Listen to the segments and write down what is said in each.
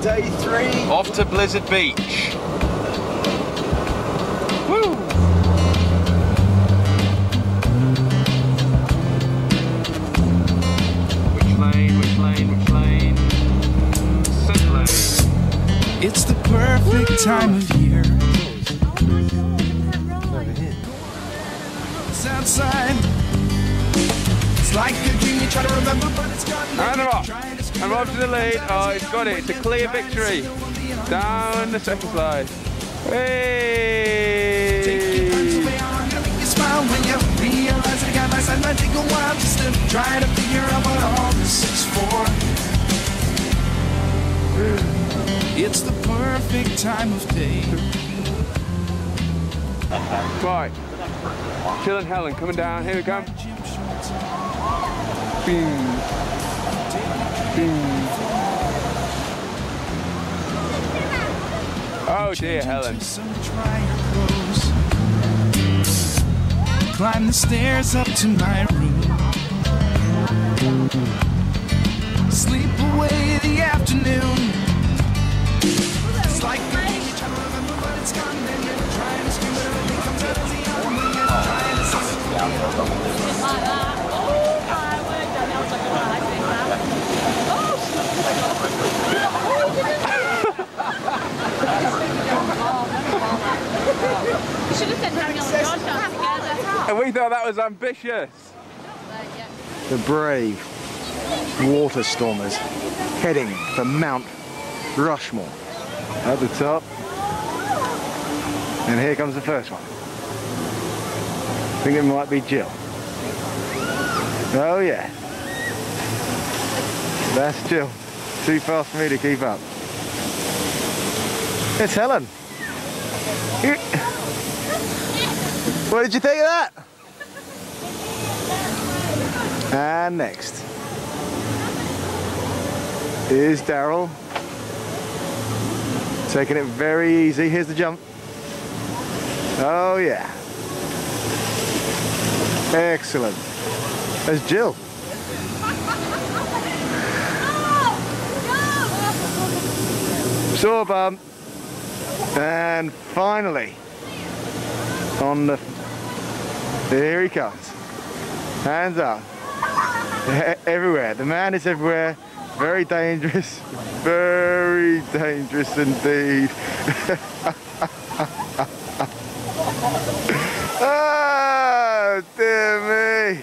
Day 3. Off to Blizzard Beach. Woo! Which lane, which lane, which lane? Centre lane. It's the perfect time of year. It's outside. It's like a dream you try to remember, but it's gone. And I'm off. I'm off to the lead. Oh, it's got it. It's a clear victory. Down the second slide. Hey! Smile when you realize it got my side. Might take a while just to try to figure out what all this is for. It's the perfect time of day. Right. Jill and Helen coming down. Here we come. Boom. Boom. Oh dear, Helen. Climb the stairs up to my room. Sleep away the afternoon. It's like the thing you try to remember, but it's gone. Then you're trying to scream, but everything comes out as the own when you're trying to sing. You should have said Daniel and John together. And we thought that was ambitious. The brave water stormers heading for Mount Rushmore at the top. And here comes the first one. I think it might be Jill. Oh yeah. That's Jill. Too fast for me to keep up. It's Helen. What did you think of that? And next is Daryl. Taking it very easy. Here's the jump. Oh yeah. Excellent. There's Jill. Saw bump. And finally on the... Here he comes. Hands up. Everywhere. The man is everywhere. Very dangerous. Very dangerous indeed. Oh, dear me.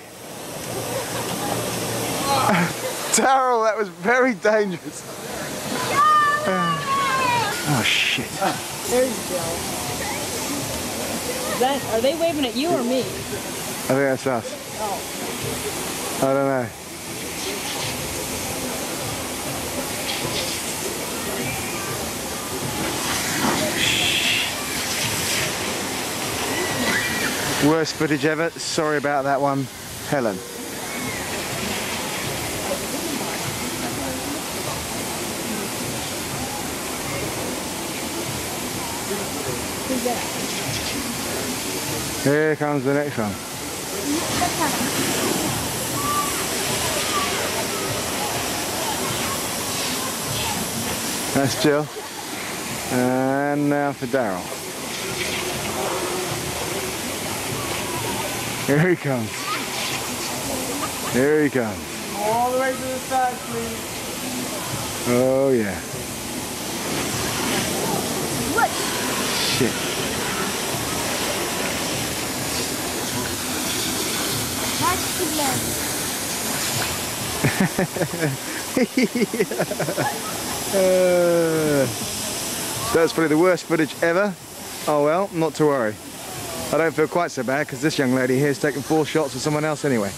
Daryl, that was very dangerous. Oh, shit. There's Jill. Are they waving at you or me? I think that's us. Oh. I don't know. Worst footage ever. Sorry about that one, Helen. Who's that? Here comes the next one. That's Jill. And now for Daryl. Here he comes. Here he comes. All the way to the side, please. Oh yeah. What? Shit. That's probably the worst footage ever. Oh well, not to worry. I don't feel quite so bad because this young lady here is taking 4 shots with someone else anyway.